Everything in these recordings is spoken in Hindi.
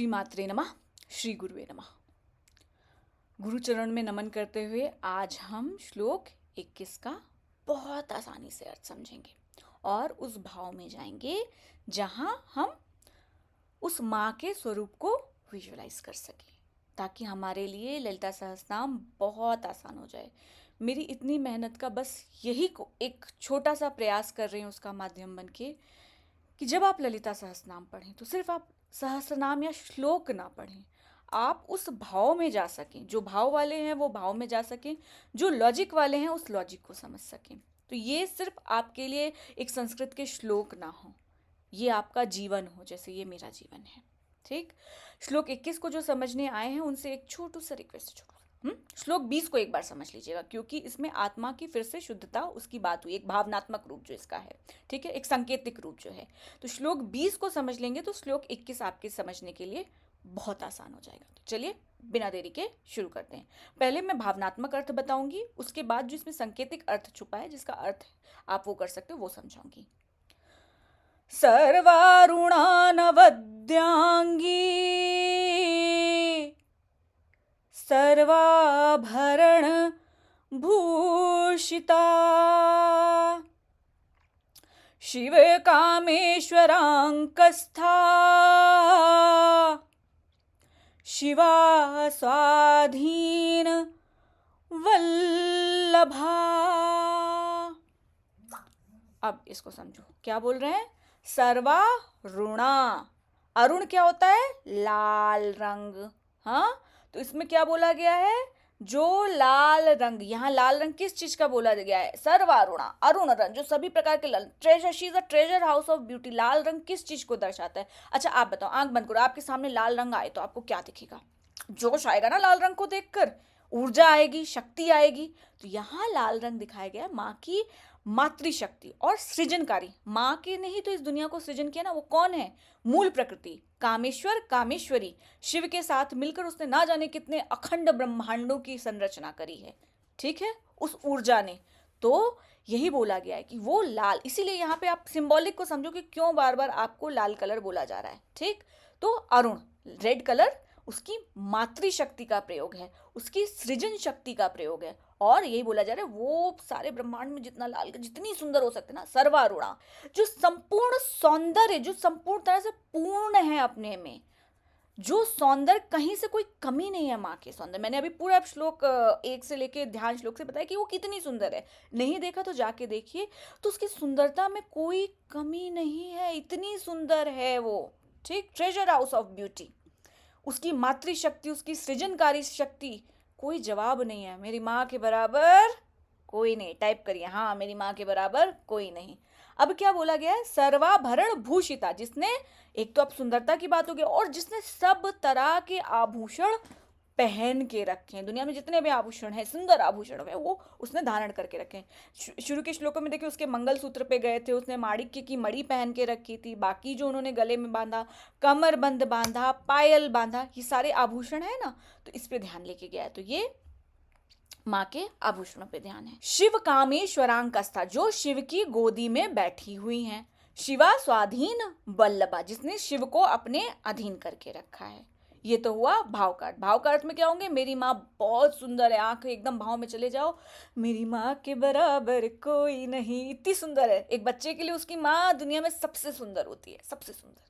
श्रीमात्रे नमः। श्री गुरुवे नमः। गुरुचरण में नमन करते हुए आज हम श्लोक 21 का बहुत आसानी से अर्थ समझेंगे और उस भाव में जाएंगे जहां हम उस माँ के स्वरूप को विजुअलाइज कर सकें, ताकि हमारे लिए ललिता सहस्त्रनाम बहुत आसान हो जाए। मेरी इतनी मेहनत का बस यही को एक छोटा सा प्रयास कर रही हूँ उसका माध्यम बन के, कि जब आप ललिता सहस्त्रनाम पढ़ें तो सिर्फ आप सहस्त्रनाम या श्लोक ना पढ़ें, आप उस भाव में जा सकें। जो भाव वाले हैं वो भाव में जा सकें, जो लॉजिक वाले हैं उस लॉजिक को समझ सकें। तो ये सिर्फ आपके लिए एक संस्कृत के श्लोक ना हो, ये आपका जीवन हो, जैसे ये मेरा जीवन है। ठीक, श्लोक 21 को जो समझने आए हैं उनसे एक छोटू सा रिक्वेस्ट, श्लोक 20 को एक बार समझ लीजिएगा, क्योंकि इसमें आत्मा की फिर से शुद्धता उसकी बात हुई, एक भावनात्मक रूप जो इसका है, ठीक है, एक सांकेतिक रूप जो है। तो श्लोक 20 को समझ लेंगे तो श्लोक 21 आपके समझने के लिए बहुत आसान हो जाएगा। तो चलिए बिना देरी के शुरू करते हैं। पहले मैं भावनात्मक अर्थ बताऊंगी, उसके बाद जो इसमें सांकेतिक अर्थ छुपा है, जिसका अर्थ आप वो कर सकते हो, वो समझाऊंगी। सर्वारुणानवद्यांगी सर्वाभरण भूषिता शिव कामेश्वरांकस्था शिवा स्वाधीन वल्लभा। अब इसको समझो, क्या बोल रहे हैं? सर्वारुणा, अरुण क्या होता है? लाल रंग। हाँ, तो इसमें क्या बोला गया है? जो लाल रंग, यहाँ लाल रंग किस चीज का बोला गया है? सर्वारुणा, अरुण रंग, जो सभी प्रकार के लाल, treasure, she is a treasure house of beauty. लाल रंग किस चीज को दर्शाता है? अच्छा आप बताओ, आंख बंद करो, आपके सामने लाल रंग आए तो आपको क्या दिखेगा? जोश आएगा ना लाल रंग को देखकर, ऊर्जा आएगी, शक्ति आएगी। तो यहाँ लाल रंग दिखाया गया माँ की मातृशक्ति और सृजनकारी। माँ के ने ही तो इस दुनिया को सृजन किया ना। वो कौन है? मूल प्रकृति, कामेश्वर, कामेश्वरी। शिव के साथ मिलकर उसने ना जाने कितने अखंड ब्रह्मांडों की संरचना करी है, ठीक है, उस ऊर्जा ने। तो यही बोला गया है कि वो लाल, इसीलिए यहाँ पे आप सिंबॉलिक को समझो कि क्यों बार बार आपको लाल कलर बोला जा रहा है। ठीक, तो अरुण, रेड कलर उसकी मातृशक्ति का प्रयोग है, उसकी सृजन शक्ति का प्रयोग है। और यही बोला जा रहा है वो सारे ब्रह्मांड में जितना लाल, जितनी सुंदर हो सकते ना, सर्वारुणा, जो संपूर्ण सौंदर्य, जो संपूर्ण तरह से पूर्ण है अपने में, जो सौंदर्य, कहीं से कोई कमी नहीं है माँ के सौंदर्य। मैंने अभी पूरा श्लोक 1 से लेके ध्यान श्लोक से बताया कि वो कितनी सुंदर है। नहीं देखा तो जाके देखिए, तो उसकी सुंदरता में कोई कमी नहीं है, इतनी सुंदर है वो। ठीक, ट्रेजर हाउस ऑफ ब्यूटी। उसकी मातृशक्ति, उसकी सृजनकारी शक्ति, कोई जवाब नहीं है। मेरी माँ के बराबर कोई नहीं, टाइप करिए, हाँ, मेरी माँ के बराबर कोई नहीं। अब क्या बोला गया है? सर्वाभरण भूषिता, जिसने, एक तो अब सुंदरता की बात हो गई, और जिसने सब तरह के आभूषण पहन के रखे हैं। दुनिया में जितने भी आभूषण हैं, सुंदर आभूषण है, वो उसने धारण करके रखे हैं। शुरू के श्लोकों में देखिए, उसके मंगलसूत्र पे गए थे, उसने माणिक्य की मणि पहन के रखी थी। बाकी जो उन्होंने गले में बांधा, कमरबंद बांधा, पायल बांधा, ये सारे आभूषण है ना, तो इस पे ध्यान लेके गया है। तो ये माँ के आभूषणों पे ध्यान है। शिव कामेश्वरांकस्था, जो शिव की गोदी में बैठी हुई हैं। शिवा स्वाधीन वल्लभा, जिसने शिव को अपने अधीन करके रखा है। ये तो हुआ भाव का अर्थ। भाव का अर्थ में क्या होंगे? मेरी माँ बहुत सुंदर है, आंख एकदम भाव में चले जाओ, मेरी माँ के बराबर कोई नहीं, इतनी सुंदर है। एक बच्चे के लिए उसकी माँ दुनिया में सबसे सुंदर होती है, सबसे सुंदर।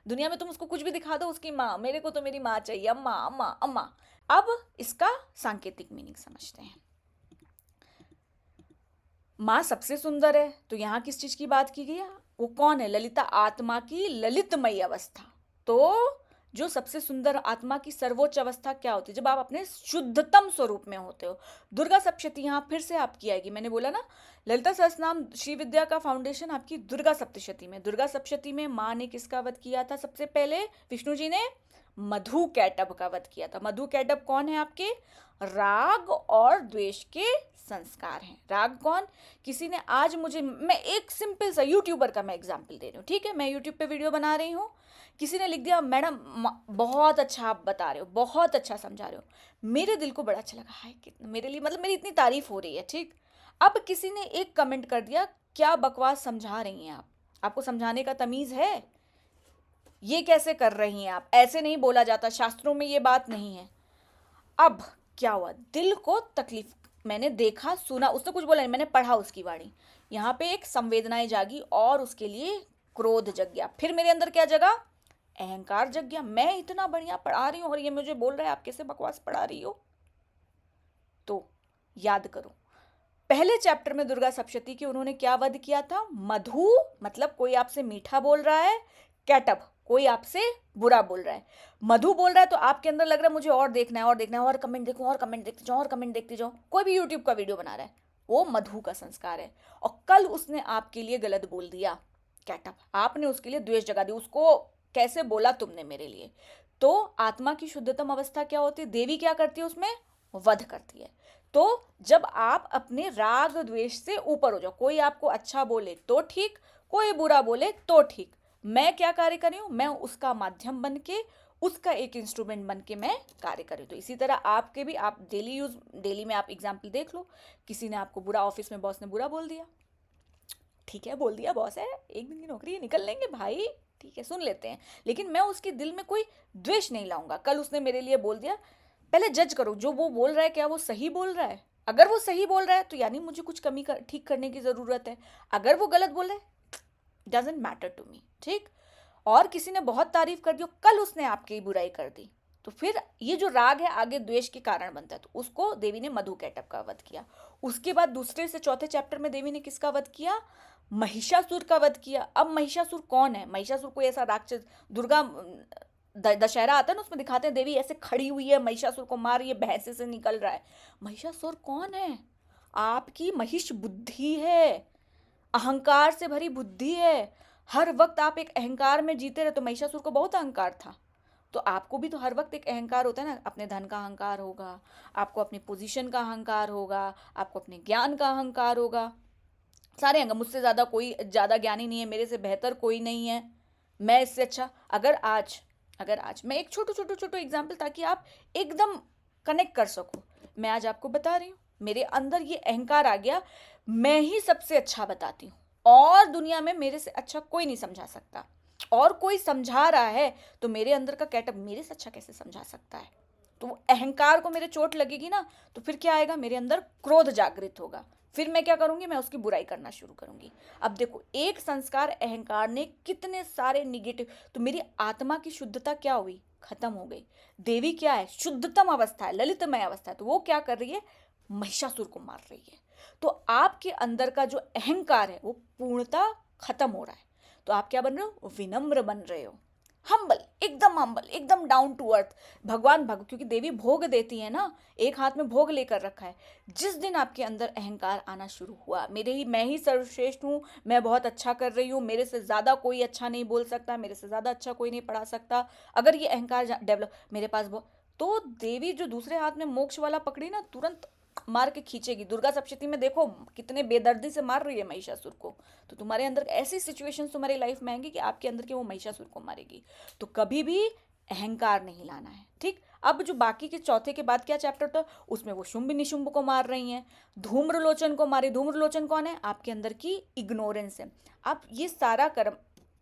दुनिया में तुम उसको कुछ भी दिखा दो, उसकी माँ, मेरे को तो मेरी माँ चाहिए, अम्मा अम्मा अम्मा। अब इसका सांकेतिक मीनिंग समझते हैं। माँ सबसे सुंदर है, तो यहाँ किस चीज की बात की गई है? वो कौन है? ललिता, आत्मा की ललितमयी अवस्था। तो जो सबसे सुंदर आत्मा की सर्वोच्च अवस्था क्या होती है? जब आप अपने शुद्धतम स्वरूप में होते हो। दुर्गा सप्तशती यहाँ फिर से आपकी आएगी। मैंने बोला ना, ललिता सहस्त्रनाम श्री विद्या का फाउंडेशन आपकी दुर्गा सप्तशती में। दुर्गा सप्तशती में माँ ने किसका वध किया था? सबसे पहले विष्णु जी ने मधु कैटभ का वध किया था। मधु कैटभ कौन है? आपके राग और द्वेष के संस्कार हैं। राग कौन? किसी ने आज मुझे, मैं एक सिंपल सा यूट्यूबर का मैं एग्जांपल दे रही हूँ, ठीक है, मैं यूट्यूब पे वीडियो बना रही हूँ, किसी ने लिख दिया, मैडम बहुत अच्छा आप बता रहे हो, बहुत अच्छा समझा रहे हो। मेरे दिल को बड़ा अच्छा लगा, हाय कितना मेरे लिए, मतलब मेरी इतनी तारीफ हो रही है, ठीक। अब किसी ने एक कमेंट कर दिया, क्या बकवास समझा रही हैं आप, आपको समझाने का तमीज है? ये कैसे कर रही हैं आप, ऐसे नहीं बोला जाता, शास्त्रों में ये बात नहीं है। अब क्या हुआ, दिल को तकलीफ, मैंने देखा सुना, उसने कुछ बोला नहीं, मैंने पढ़ा उसकी वाणी, यहाँ पे एक संवेदनाएं जागी और उसके लिए क्रोध जग गया। फिर मेरे अंदर क्या जगा, अहंकार जग गया। मैं इतना बढ़िया पढ़ा रही हूँ और ये मुझे बोल रहा है आप कैसे बकवास पढ़ा रही हो। तो याद करो, पहले चैप्टर में दुर्गा सप्तशती की उन्होंने क्या वध किया था, मधु मतलब कोई आपसे मीठा बोल रहा है, कैटब कोई आपसे बुरा बोल रहा है। मधु बोल रहा है तो आपके अंदर लग रहा है मुझे और देखना है और देखना है, और कमेंट देखूं, और कमेंट देखती जाऊं, और कमेंट देखती जाऊं। कोई भी यूट्यूब का वीडियो बना रहा है, वो मधु का संस्कार है। और कल उसने आपके लिए गलत बोल दिया, कैटब, आपने उसके लिए द्वेष जगा दी, उसको कैसे बोला तुमने मेरे लिए। तो आत्मा की शुद्धतम अवस्था क्या होती है, देवी क्या करती है उसमें, वध करती है। तो जब आप अपने राग द्वेष से ऊपर हो जाओ, कोई आपको अच्छा बोले तो ठीक, कोई बुरा बोले तो ठीक, मैं क्या कार्य कर रही हूं, मैं उसका माध्यम बन के, उसका एक इंस्ट्रूमेंट बन के मैं कार्य कर रही हूँ। तो इसी तरह आपके भी, आप डेली में आप एग्जाम्पल देख लो, किसी ने आपको बुरा, ऑफिस में बॉस ने बुरा बोल दिया, ठीक है बोल दिया, बॉस है, एक दिन की नौकरी है, निकल लेंगे भाई, ठीक है सुन लेते हैं, लेकिन मैं उसके दिल में कोई द्वेष नहीं लाऊंगा। कल उसने मेरे लिए बोल दिया, पहले जज करो जो वो बोल रहा है क्या वो सही बोल रहा है। अगर वो सही बोल रहा है तो यानी मुझे कुछ ठीक करने की ज़रूरत है। अगर वो गलत बोल रहा है, डजेंट मैटर टू मी, ठीक। और किसी ने बहुत तारीफ कर दी, कल उसने आपकी बुराई कर दी, तो फिर ये जो राग है आगे द्वेष के कारण बनता है। तो उसको देवी ने मधु कैटब का वध किया। उसके बाद दूसरे से चौथे चैप्टर में देवी ने किसका वध किया, महिषासुर का वध किया। अब महिषासुर कौन है, महिषासुर कोई ऐसा राक्षस, दुर्गा दशहरा आता है ना, उसमें दिखाते हैं देवी ऐसे खड़ी हुई है, महिषासुर को मार रही है, भैंसे से निकल रहा है। महिषासुर कौन है, आपकी महिष बुद्धि है, अहंकार से भरी बुद्धि है। हर वक्त आप एक अहंकार में जीते रहे। तो महिषासुर को बहुत अहंकार था, तो आपको भी तो हर वक्त एक अहंकार होता है ना, अपने धन का अहंकार होगा, आपको अपनी पोजीशन का अहंकार होगा, आपको अपने ज्ञान का अहंकार होगा, सारे अंग, मुझसे ज़्यादा कोई ज़्यादा ज्ञानी नहीं है, मेरे से बेहतर कोई नहीं है, मैं इससे अच्छा। अगर आज मैं एक छोटू एग्जाम्पल, ताकि आप एकदम कनेक्ट कर सको, मैं आज आपको बता रही हूँ, मेरे अंदर ये अहंकार आ गया, मैं ही सबसे अच्छा बताती हूँ और दुनिया में मेरे से अच्छा कोई नहीं समझा सकता, और कोई समझा रहा है तो मेरे अंदर का कैटअप मेरे से अच्छा कैसे समझा सकता है। तो अहंकार को मेरे चोट लगेगी ना, तो फिर क्या आएगा, मेरे अंदर क्रोध जागृत होगा, फिर मैं क्या करूंगी, मैं उसकी बुराई करना शुरू करूंगी। अब देखो, एक संस्कार अहंकार ने कितने सारे निगेटिव, तो मेरी आत्मा की शुद्धता क्या हुई, खत्म हो गई। देवी क्या है, शुद्धतम अवस्था है, ललितमय अवस्था है, तो वो क्या कर रही है, महिषासुर को मार रही है। तो आपके अंदर का जो अहंकार है वो पूर्णतः खत्म हो रहा है। तो आप क्या बन रहे हो, विनम्र बन रहे हो, हम्बल, एकदम डाउन टू अर्थ। क्योंकि देवी भोग देती है ना, एक हाथ में भोग लेकर रखा है। जिस दिन आपके अंदर अहंकार आना शुरू हुआ, मैं ही सर्वश्रेष्ठ हूँ, मैं बहुत अच्छा कर रही हूँ, मेरे से ज़्यादा कोई अच्छा नहीं बोल सकता, मेरे से ज़्यादा अच्छा कोई नहीं पढ़ा सकता, अगर ये अहंकार डेवलप मेरे पास तो देवी जो दूसरे हाथ में मोक्ष वाला पकड़ी ना, तुरंत मार के खींचेगी। दुर्गा सप्तशती में देखो कितने बेदर्दी से मार रही है महिषासुर को। तो तुम्हारे अंदर ऐसी सिचुएशंस तुम्हारी लाइफ में आएंगी कि आपके अंदर के वो महिषासुर को मारेगी। तो कभी भी अहंकार नहीं लाना है, ठीक। अब जो बाकी के चौथे के बाद क्या चैप्टर था, उसमें वो शुंभ निशुंभ को मार रही हैं, धूम्रलोचन को मारी। धूम्रलोचन कौन है, आपके अंदर की इग्नोरेंस है। आप ये सारा कर्म,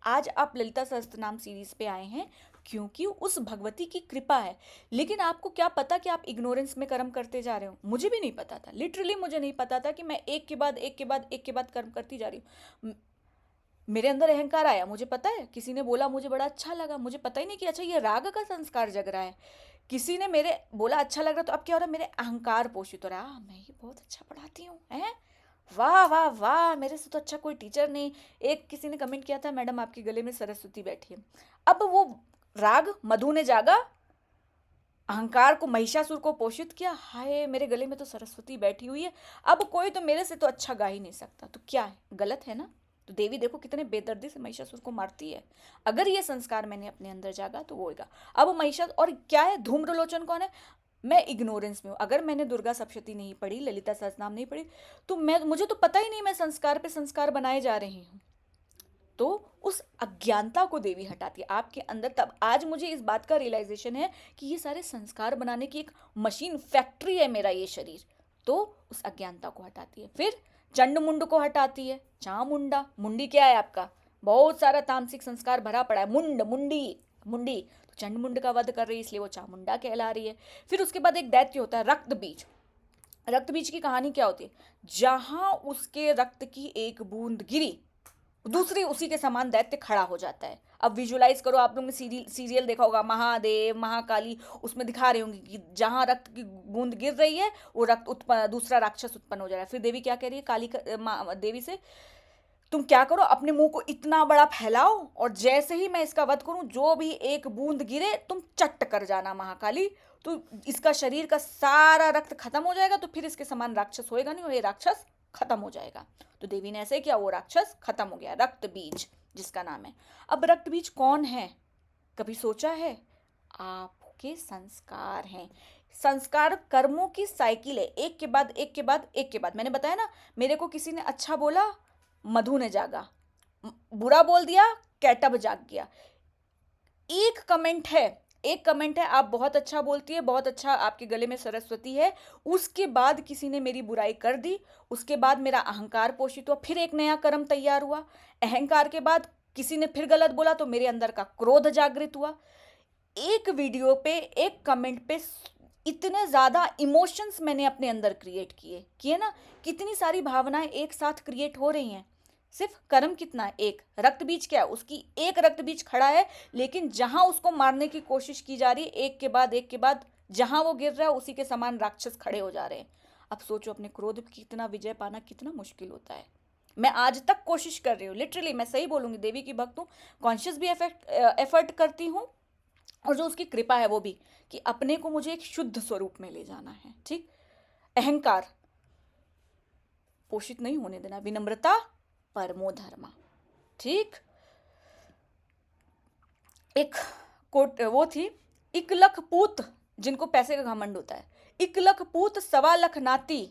आज आप ललिता सहस्त्रनाम सीरीज पे आए हैं क्योंकि उस भगवती की कृपा है, लेकिन आपको क्या पता कि आप इग्नोरेंस में कर्म करते जा रहे हो। मुझे भी नहीं पता था, लिटरली मुझे नहीं पता था कि मैं एक के बाद कर्म करती जा रही हूँ। मेरे अंदर अहंकार आया, मुझे पता है, किसी ने बोला, मुझे बड़ा अच्छा लगा, मुझे पता ही नहीं कि अच्छा ये राग का संस्कार जग रहा है। किसी ने मेरे बोला अच्छा लग रहा, तो अब क्या हो रहा है, मेरे अहंकार पोषित हो रहा है, मैं ही बहुत अच्छा पढ़ाती हूँ, है, वाह वाह वाह, मेरे से तो अच्छा कोई टीचर नहीं। एक किसी ने कमेंट किया था, मैडम आपके गले में सरस्वती बैठी है। अब वो राग मधु ने जागा, अहंकार को, महिषासुर को पोषित किया, हाय मेरे गले में तो सरस्वती बैठी हुई है, अब कोई तो मेरे से तो अच्छा गा ही नहीं सकता। तो क्या है, गलत है ना। तो देवी देखो कितने बेदर्दी से महिषासुर को मारती है। अगर ये संस्कार मैंने अपने अंदर जागा तो वो होगा। अब महिषासुर, और क्या है, धूम्रलोचन कौन है, मैं इग्नोरेंस में हूँ। अगर मैंने दुर्गा सप्तशती नहीं पढ़ी, ललिता सहस्त्रनाम नहीं पढ़ी, तो मुझे तो पता ही नहीं, मैं संस्कार पे संस्कार बनाए जा रही हूँ। तो उस अज्ञानता को देवी हटाती है आपके अंदर। तब आज मुझे इस बात का रियलाइजेशन है कि ये सारे संस्कार बनाने की एक मशीन, फैक्ट्री है मेरा ये शरीर। तो उस अज्ञानता को हटाती है। फिर चंड मुंड को हटाती है, चामुंडा, मुंडी क्या है आपका, बहुत सारा तामसिक संस्कार भरा पड़ा है। मुंड, मुंडी, मुंडी तो चंड मुंड का वध कर रही है, इसलिए वो चामुंडा कहला रही है। फिर उसके बाद एक दैत्य होता है रक्त बीज। रक्त बीज की कहानी क्या होती है? जहां उसके रक्त की एक बूंद गिरी, दूसरी उसी के समान दैत्य खड़ा हो जाता है। अब विजुलाइज करो, आप लोगों ने सीरियल देखा होगा महादेव महाकाली, उसमें दिखा रहे होंगे कि जहां रक्त की बूंद गिर रही है वो रक्त उत्पन्न, दूसरा राक्षस उत्पन्न हो जा रहा है। फिर देवी क्या कह रही है काली देवी से, तुम क्या करो, अपने मुंह को इतना बड़ा फैलाओ और जैसे ही मैं इसका वध करूं, जो भी एक बूंद गिरे तुम चट्ट कर जाना महाकाली, तो इसका शरीर का सारा रक्त खत्म हो जाएगा, तो फिर इसके समान राक्षस होएगा नहीं और ये राक्षस खत्म हो जाएगा। तो देवी ने ऐसे किया, वो राक्षस खत्म हो गया, रक्त बीज जिसका नाम है। अब रक्त बीज कौन है, कभी सोचा है? आपके संस्कार हैं। संस्कार कर्मों की साइकिल है, एक के बाद एक के बाद एक के बाद। मैंने बताया ना, मेरे को किसी ने अच्छा बोला, मधु ने जागा, बुरा बोल दिया, कैटब जाग गया। एक कमेंट है, एक कमेंट है, आप बहुत अच्छा बोलती है, बहुत अच्छा, आपके गले में सरस्वती है, उसके बाद किसी ने मेरी बुराई कर दी, उसके बाद मेरा अहंकार पोषित हुआ, फिर एक नया कर्म तैयार हुआ। अहंकार के बाद किसी ने फिर गलत बोला तो मेरे अंदर का क्रोध जागृत हुआ। एक वीडियो पे, एक कमेंट पे इतने ज़्यादा इमोशंस मैंने अपने अंदर क्रिएट किए ना, कितनी सारी भावनाएं एक साथ क्रिएट हो रही हैं। सिर्फ कर्म कितना है? एक। रक्त बीज क्या है? उसकी एक रक्त बीज खड़ा है, लेकिन जहां उसको मारने की कोशिश की जा रही है, एक के बाद एक के बाद जहां वो गिर रहा है उसी के समान राक्षस खड़े हो जा रहे हैं। अब सोचो, अपने क्रोध पर कितना विजय पाना कितना मुश्किल होता है। मैं आज तक कोशिश कर रही हूँ, लिटरली मैं सही बोलूंगी, देवी की भक्त हूँ, कॉन्शियस भी एफर्ट करती हूँ, और जो उसकी कृपा है वो भी, कि अपने को मुझे एक शुद्ध स्वरूप में ले जाना है। ठीक, अहंकार पोषित नहीं होने देना, विनम्रता परमो धर्मा। ठीक, एक कोट वो थी, इक लख पूत, जिनको पैसे का घमंड होता है, इक लख पूत सवा लख नाती,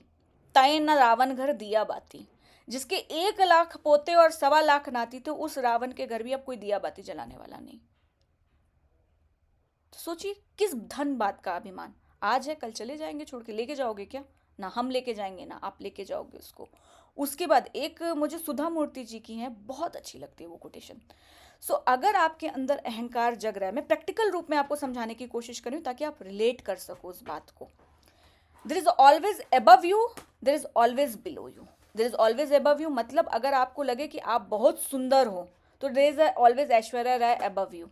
तय न रावण घर दिया बाती। जिसके 1 लाख पोते और 1.25 लाख नाती थे, उस रावण के घर भी अब कोई दिया बाती जलाने वाला नहीं। तो सोचिए, किस धन बात का अभिमान। आज है, कल चले जाएंगे छोड़ के। लेके जाओगे क्या? ना हम लेके जाएंगे ना आप लेके जाओगे उसको। उसके बाद एक मुझे सुधा मूर्ति जी की है, बहुत अच्छी लगती है वो कोटेशन। सो अगर आपके अंदर अहंकार जग रहा है, मैं प्रैक्टिकल रूप में आपको समझाने की कोशिश करूँ ताकि आप रिलेट कर सको उस बात को। There is always above you, there is always below you. There is always above you मतलब अगर आपको लगे कि आप बहुत सुंदर हो तो there is always Aishwarya Rai above you.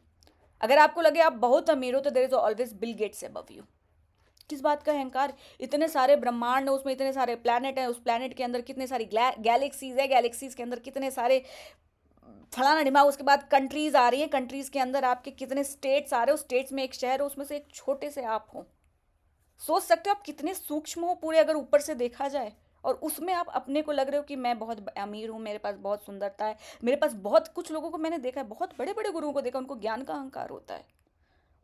अगर आपको लगे आप बहुत अमीर हो तो there is always Bill Gates above you. किस बात का अहंकार? इतने सारे ब्रह्मांड है, उसमें इतने सारे प्लैनेट हैं, उस प्लैनेट के अंदर कितने सारी गैलेक्सीज है, गैलेक्सीज के अंदर कितने सारे फलाना दिमाग, उसके बाद कंट्रीज आ रही हैं, कंट्रीज के अंदर आपके कितने स्टेट्स आ रहे हो, स्टेट्स में एक शहर हो, उसमें से एक छोटे से आप हो। सोच सकते हो आप कितने सूक्ष्म हो पूरे, अगर ऊपर से देखा जाए। और उसमें आप अपने को लग रहे हो कि मैं बहुत अमीर हूँ, मेरे पास बहुत सुंदरता है, मेरे पास बहुत, कुछ लोगों को मैंने देखा है, बहुत बड़े बड़े गुरुओं को देखा, उनको ज्ञान का अहंकार होता है।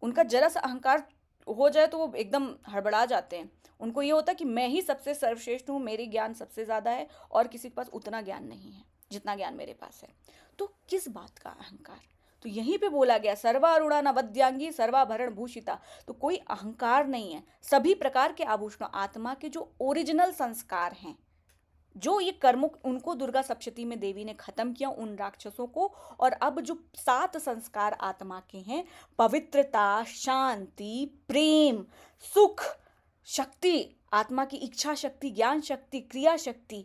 उनका जरा सा अहंकार हो जाए तो वो एकदम हड़बड़ा जाते हैं। उनको ये होता है कि मैं ही सबसे सर्वश्रेष्ठ हूँ, मेरी ज्ञान सबसे ज़्यादा है और किसी के पास उतना ज्ञान नहीं है जितना ज्ञान मेरे पास है। तो किस बात का अहंकार? तो यहीं पे बोला गया, सर्वारूढ़ा नवद्यांगी सर्वाभरण भूषिता। तो कोई अहंकार नहीं है, सभी प्रकार के आभूषण आत्मा के जो ओरिजिनल संस्कार हैं, जो ये कर्म, उनको दुर्गा सप्तशती में देवी ने खत्म किया, उन राक्षसों को। और अब जो 7 संस्कार आत्मा के हैं, पवित्रता, शांति, प्रेम, सुख, शक्ति, आत्मा की इच्छा शक्ति, ज्ञान शक्ति, क्रिया शक्ति,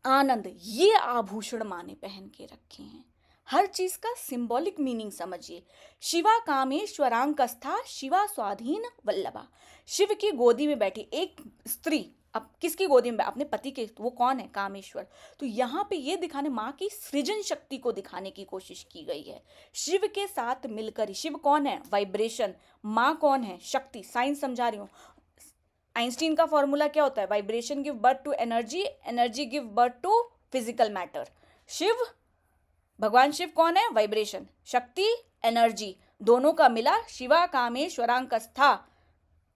आनंद, ये आभूषण माने पहन के रखे हैं। हर चीज का सिंबॉलिक मीनिंग समझिए। शिवा कामेश्वरांकस्था शिवा स्वाधीन वल्लभा। शिव की गोदी में बैठी एक स्त्री, अब किसकी गोदी में? अपने पति के। तो वो कौन है? कामेश्वर। तो यहाँ पे ये दिखाने, माँ की सृजन शक्ति को दिखाने की कोशिश की गई है। शिव के साथ मिलकर ही, शिव कौन है? वाइब्रेशन। माँ कौन है? शक्ति। साइंस समझा रही हूँ। आइंस्टीन का फॉर्मूला क्या होता है? Vibration give birth to energy, energy give birth to physical matter. Shiv, भगवान शिव कौन है? वाइब्रेशन। शक्ति, एनर्जी, दोनों का मिला शिवा कामेश्वरांकस्था,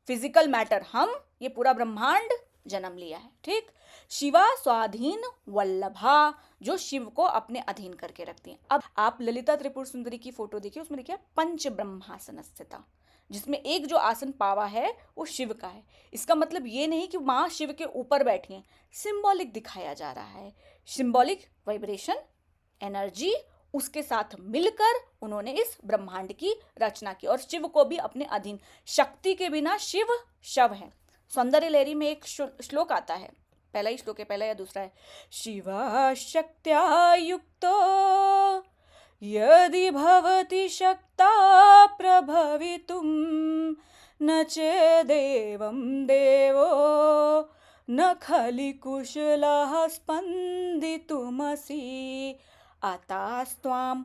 फिजिकल मैटर। हम, ये पूरा ब्रह्मांड जन्म लिया है। ठीक, शिवा स्वाधीन वल्लभा, जो शिव को अपने अधीन करके रखती हैं। अब आप ललिता त्रिपुर सुंदरी की फोटो देखिए, उसमें देखिए पंच ब्रह्मासन स्थिता, जिसमें एक जो आसन पावा है वो शिव का है। इसका मतलब ये नहीं कि माँ शिव के ऊपर बैठी हैं, सिंबॉलिक दिखाया जा रहा है। सिंबॉलिक वाइब्रेशन, एनर्जी, उसके साथ मिलकर उन्होंने इस ब्रह्मांड की रचना की और शिव को भी अपने अधीन। शक्ति के बिना शिव शव है। सौंदर्य लहरी में एक श्लोक आता है, पहला ही श्लोक है, पहला या दूसरा है, शिवा शक्त्या युक्तो यदि भवति शक्ता प्रभवितुं न चेदेवं देवो न खलिकुशलः स्पन्दितुमसि अतास्त्वाम्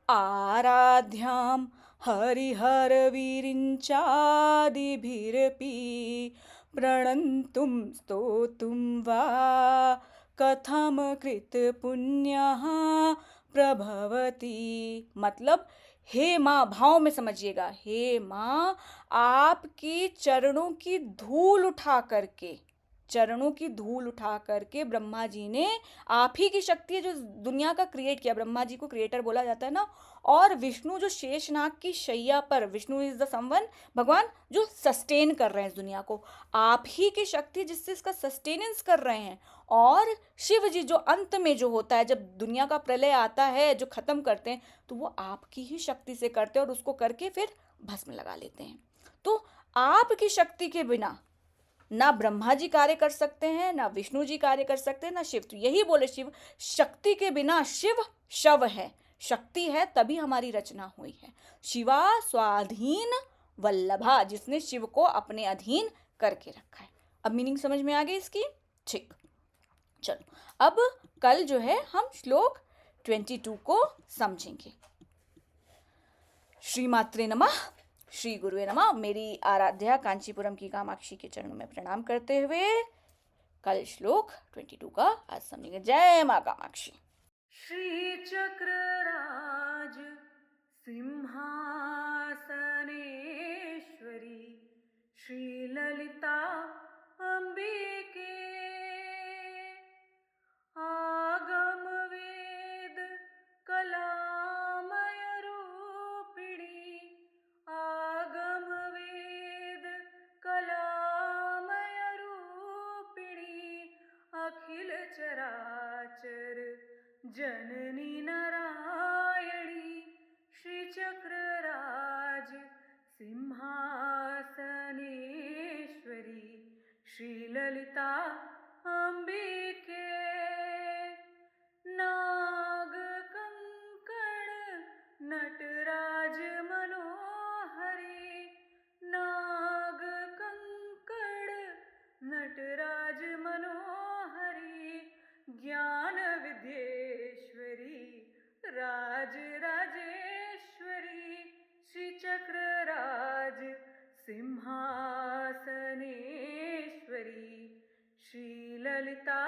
आराध्यां हरिहरविरिञ्चादिभिरपि प्रणन्तुं स्तोतुं वा कथम कृत पुण्यः प्रभवती। मतलब हे माँ, भाव में समझिएगा, हे माँ, आपकी चरणों की धूल उठा करके, चरणों की धूल उठा करके ब्रह्मा जी ने, आप ही की शक्ति है जो दुनिया का क्रिएट किया, ब्रह्मा जी को क्रिएटर बोला जाता है ना। और विष्णु जो शेषनाग की शैया पर, विष्णु इज द समवन, भगवान जो सस्टेन कर रहे हैं इस दुनिया को, आप ही की शक्ति जिससे इसका सस्टेनेंस कर रहे हैं। और शिव जी जो अंत में जो होता है, जब दुनिया का प्रलय आता है, जो खत्म करते हैं, तो वो आपकी ही शक्ति से करते हैं और उसको करके फिर भस्म लगा लेते हैं। तो आपकी शक्ति के बिना ना ब्रह्मा जी कार्य कर सकते हैं, ना विष्णु जी कार्य कर सकते हैं, ना शिव। तो यही बोले शिव, शक्ति के बिना शिव शव है, शक्ति है तभी हमारी रचना हुई है। शिवा स्वाधीन वल्लभा, जिसने शिव को अपने अधीन करके रखा है। अब मीनिंग समझ में आ गई इसकी? ठीक, चलो अब कल जो है हम श्लोक 22 को समझेंगे। श्री मात्रे नमः, श्री गुरुवे नमः। मेरी आराध्या कांचीपुरम की कामाक्षी के चरणों में प्रणाम करते हुए कल श्लोक 22 का आज समझेंगे। जय माँ कामाक्षी। श्री चक्रराज सिंहासनेश्वरी श्री ललिता अंबिके आगम वेद कलामय रूपिणी आगम वेद कलामय रूपिणी अखिल चराचर जननी नारायणी श्री चक्रराज सिंहासनेश्वरी श्री ललिता अंबिके नाग कंकण नटराज मनोहरी नाग कंकण नटराज मनोहरी ज्ञान विद्येश्वरी राज राजेश्वरी श्री चक्रराज सिंहासनेश्वरी श्री ललिता